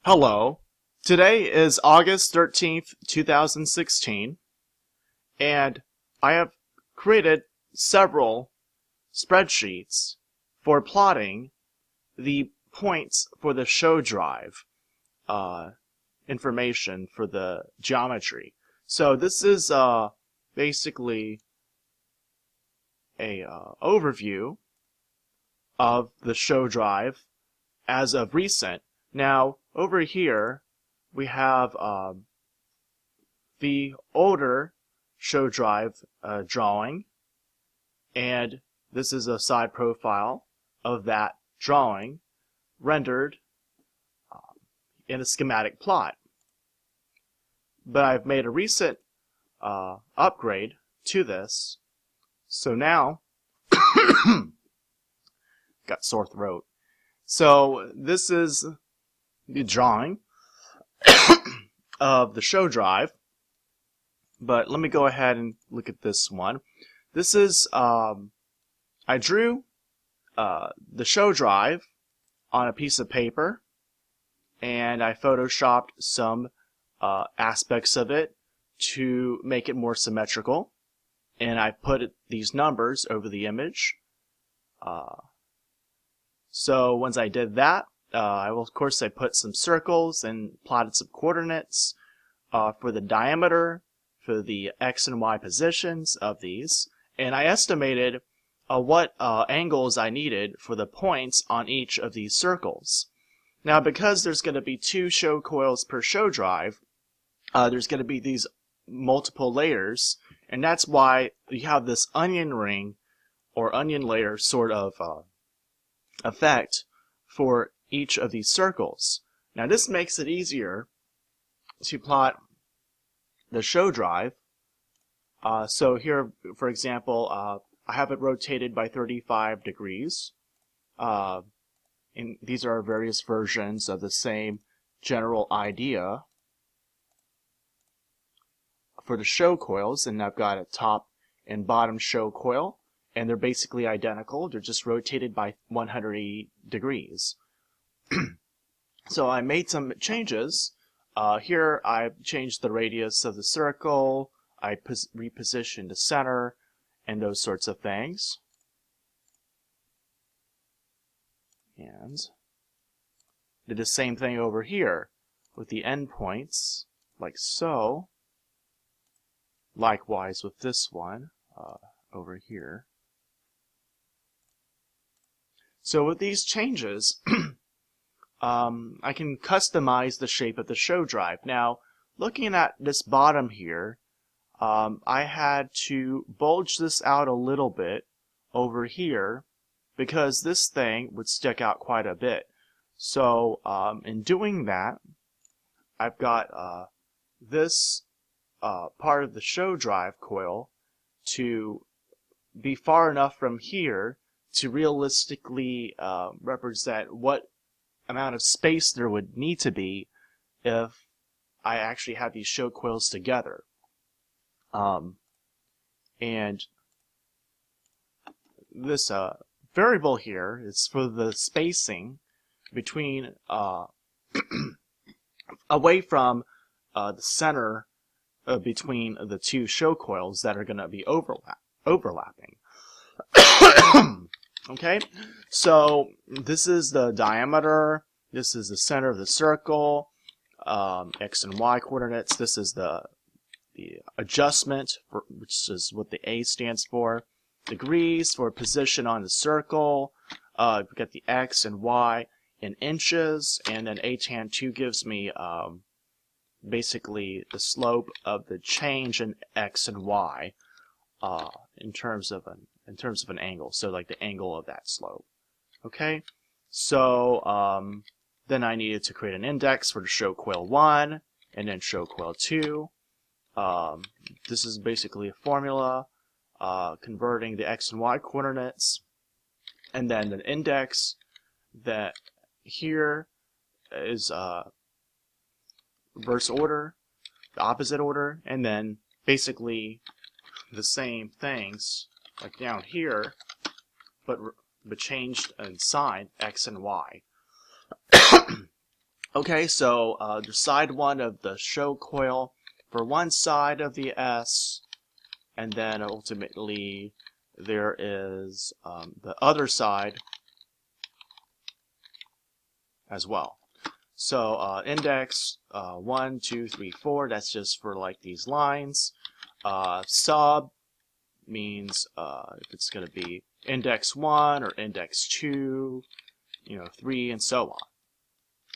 Hello. Today is August 13th, 2016, and I have created several spreadsheets for plotting the points for the S.H.O drive information for the geometry. So this is basically a overview of the S.H.O drive as of recent. Now, over here, we have the older S.H.O drive drawing, and this is a side profile of that drawing rendered in a schematic plot. But I've made a recent upgrade to this, so now, got sore throat. So this is the drawing of the S.H.O drive, but let me go ahead and look at this one. This is, I drew the S.H.O drive on a piece of paper, and I photoshopped some aspects of it to make it more symmetrical, and I put these numbers over the image. So once I did that, of course I put some circles and plotted some coordinates for the diameter, for the X and Y positions of these, and I estimated what angles I needed for the points on each of these circles. Now, because there's going to be 2 S.H.O coils per S.H.O drive, there's going to be these multiple layers, and that's why you have this onion ring or onion layer sort of effect for each of these circles. Now this makes it easier to plot the S.H.O drive. So here, for example, I have it rotated by 35 degrees. And these are various versions of the same general idea for the S.H.O coils, and I've got a top and bottom S.H.O coil, and they're basically identical. They're just rotated by 180 degrees. So I made some changes. Here I've changed the radius of the circle, I repositioned the center, and those sorts of things. And did the same thing over here with the endpoints, like so. Likewise with this one over here. So with these changes, I can customize the shape of the S.H.O drive. Now, looking at this bottom here, I had to bulge this out a little bit over here because this thing would stick out quite a bit. So in doing that, I've got this part of the S.H.O drive coil to be far enough from here to realistically represent what amount of space there would need to be if I actually had these S.H.O coils together. And this variable here is for the spacing between away from the center between the 2 S.H.O coils that are going to be overlapping. Okay, so this is the diameter, this is the center of the circle, X and Y coordinates, this is the adjustment, which is what the A stands for, degrees for position on the circle, we've got the X and Y in inches, and then A tan 2 gives me basically the slope of the change in X and Y in terms of an angle, so like the angle of that slope. Okay, so then I needed to create an index for the S.H.O coil 1 and then S.H.O coil 2. This is basically a formula converting the X and Y coordinates, and then the index that here is reverse order, the opposite order, and then basically the same things like down here, but changed in sign X and Y. Okay, so there's side 1 of the S.H.O coil for one side of the S, and then ultimately there is the other side as well. So index 1, 2, 3, 4, that's just for like these lines. Sub means if it's going to be index 1 or index 2, 3, and so on.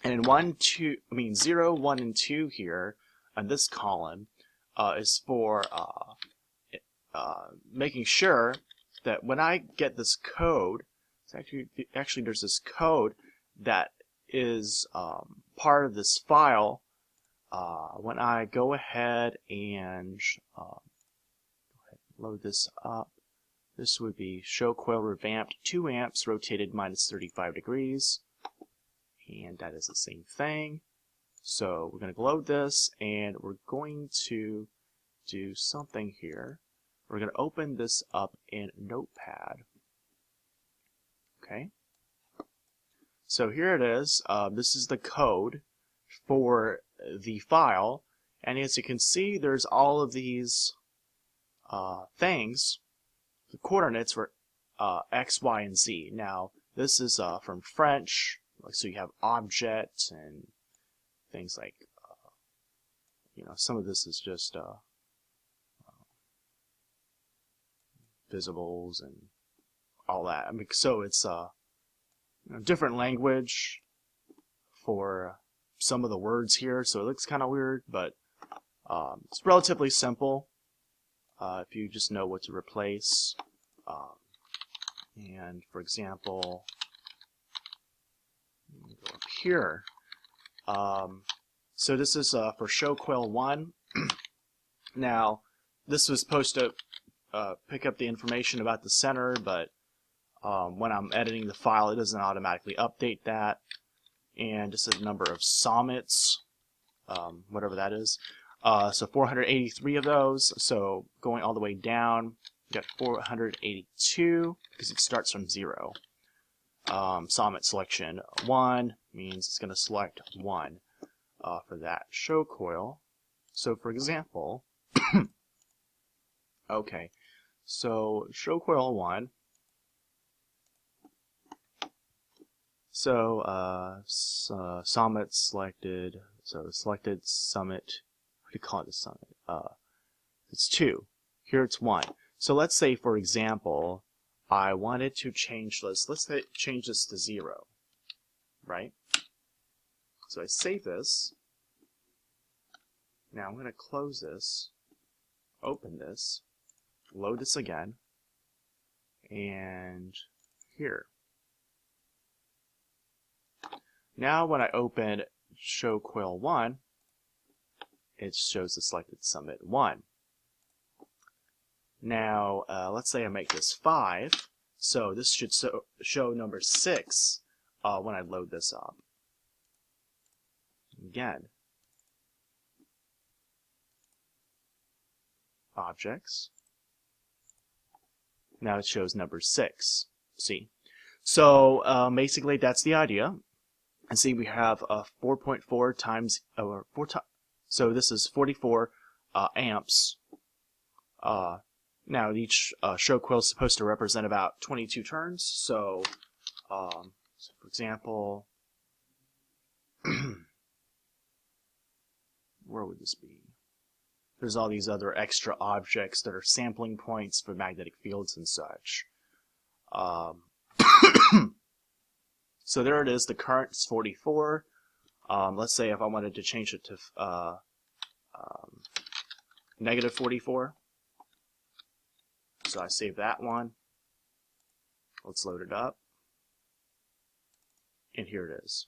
And in 1, 2, 0, 1, and 2 here on this column is for making sure that when I get this code, actually there's this code that is part of this file. When I go ahead and load this up, this would be S.H.O coil revamped 2 amps rotated minus 35 degrees. And that is the same thing. So we're going to load this, and we're going to do something here. We're going to open this up in Notepad. Okay. So here it is. This is the code for the file, and as you can see, there's all of these things. The coordinates for X, Y, and Z. Now, this is from French. So you have object and things like, some of this is just visibles and all that. So it's different language for some of the words here, so it looks kind of weird, but it's relatively simple if you just know what to replace. And for example, go up here. So this is for S.H.O coil 1. Now, this was supposed to pick up the information about the center, but when I'm editing the file, it doesn't automatically update that. And just a number of sommets, whatever that is. So 483 of those. So going all the way down, you got 482 because it starts from 0. Sommet selection 1 means it's going to select 1 for that S.H.O coil. So for example, okay, so S.H.O coil 1. So sommet selected. So selected summit. What do you call it? The summit. It's 2. Here it's 1. So let's say, for example, I wanted to change this. Let's change this to 0, right? So I save this. Now I'm going to close this, open this, load this again, and here. Now when I open S.H.O coil 1, it shows the selected summit 1. Now, let's say I make this 5, so this should show number 6 when I load this up. Again, objects. Now it shows number 6. See? So basically, that's the idea. And see, we have 4.4 times, so this is 44 amps. Now each S.H.O coil is supposed to represent about 22 turns. So, for example, where would this be? There's all these other extra objects that are sampling points for magnetic fields and such. So there it is. The current is 44. Let's say if I wanted to change it to negative 44. So I save that one. Let's load it up. And here it is.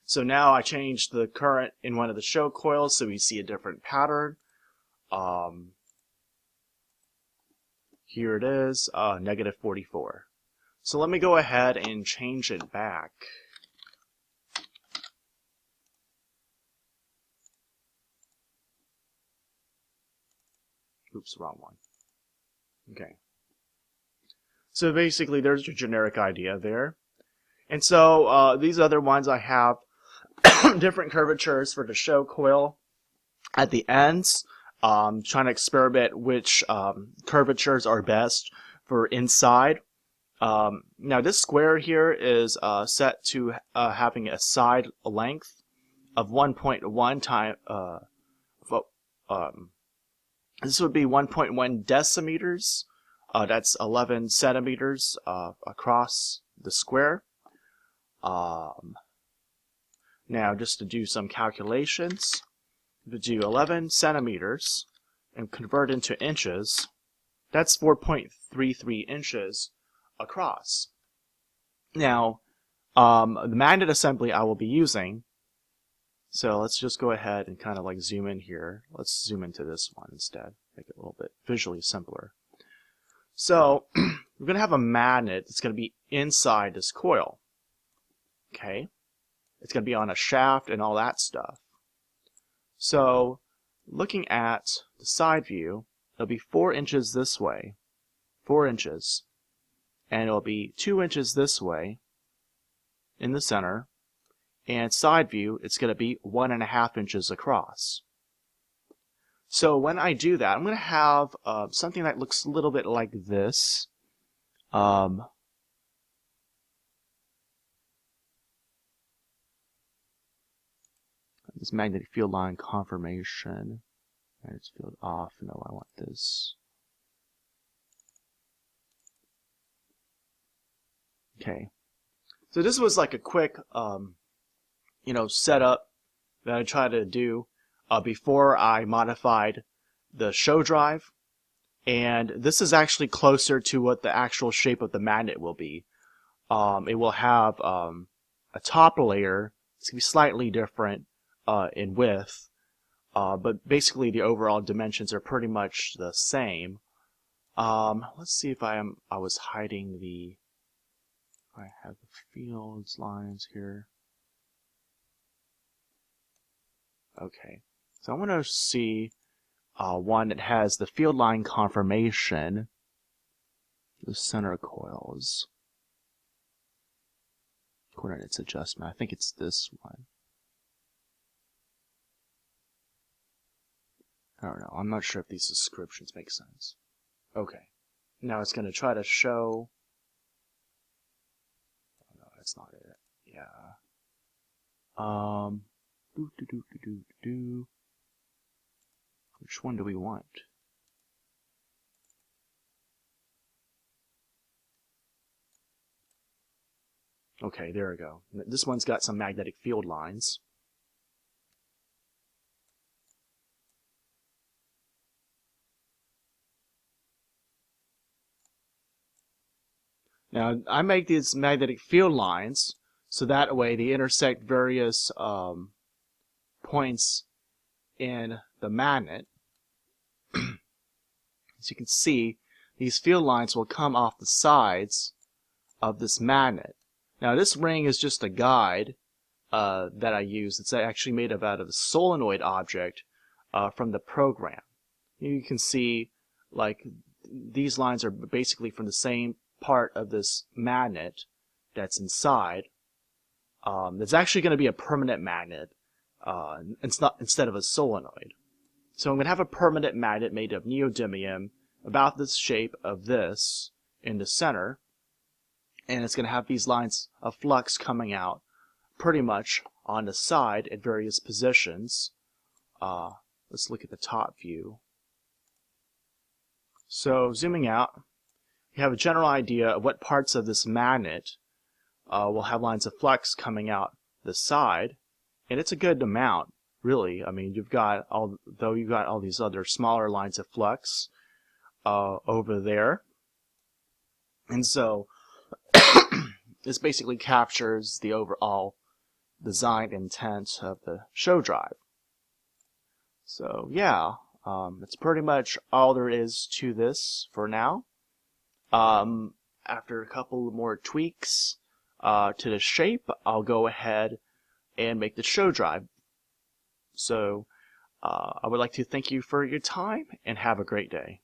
So now I changed the current in one of the S.H.O coils, so we see a different pattern. Here it is, negative 44. So let me go ahead and change it back. Oops, wrong one. Okay. So basically there's your generic idea there. And so these other ones I have different curvatures for the S.H.O coil at the ends. Trying to experiment which curvatures are best for inside. Now this square here is set to having a side length of 1.1 time. This would be 1.1 decimeters. That's 11 centimeters across the square. Now just to do some calculations, if we do 11 centimeters and convert into inches, that's 4.33 inches across. Now, the magnet assembly I will be using, so let's just go ahead and kind of like zoom in here. Let's zoom into this one instead, make it a little bit visually simpler. So, we're going to have a magnet that's going to be inside this coil. Okay? It's going to be on a shaft and all that stuff. So, looking at the side view, it'll be 4 inches this way, 4 inches, and it'll be 2 inches this way in the center, and side view, it's going to be 1.5 inches across. So when I do that, I'm going to have something that looks a little bit like this. This magnetic field line confirmation. Magnetic field off. No, I want this. Okay. So this was like a quick, setup that I tried to do before I modified the S.H.O drive. And this is actually closer to what the actual shape of the magnet will be. It will have a top layer. It's going to be slightly different in width, but basically the overall dimensions are pretty much the same. Let's see if I was hiding the. I have the fields lines here. Okay, so I want to see one that has the field line confirmation. The center coils. Coordinates adjustment. I think it's this one. I don't know. I'm not sure if these descriptions make sense. Okay. Now it's going to try to show. Oh, no, that's not it. Yeah. Which one do we want? Okay, there we go. This one's got some magnetic field lines. Now, I make these magnetic field lines so that way they intersect various points in the magnet. As you can see, these field lines will come off the sides of this magnet. Now, this ring is just a guide that I use. It's actually made out of a solenoid object from the program. You can see, like, these lines are basically from the same part of this magnet that's inside. It's actually going to be a permanent magnet. It's not instead of a solenoid. So I'm going to have a permanent magnet made of neodymium about the shape of this in the center, and it's going to have these lines of flux coming out pretty much on the side at various positions. Let's look at the top view. So zooming out, you have a general idea of what parts of this magnet will have lines of flux coming out the side, and it's a good amount, really. I mean, you've got all these other smaller lines of flux over there, and so this basically captures the overall design intent of the S.H.O drive. So yeah, it's pretty much all there is to this for now. After a couple more tweaks to the shape, I'll go ahead and make the S.H.O drive. So I would like to thank you for your time and have a great day.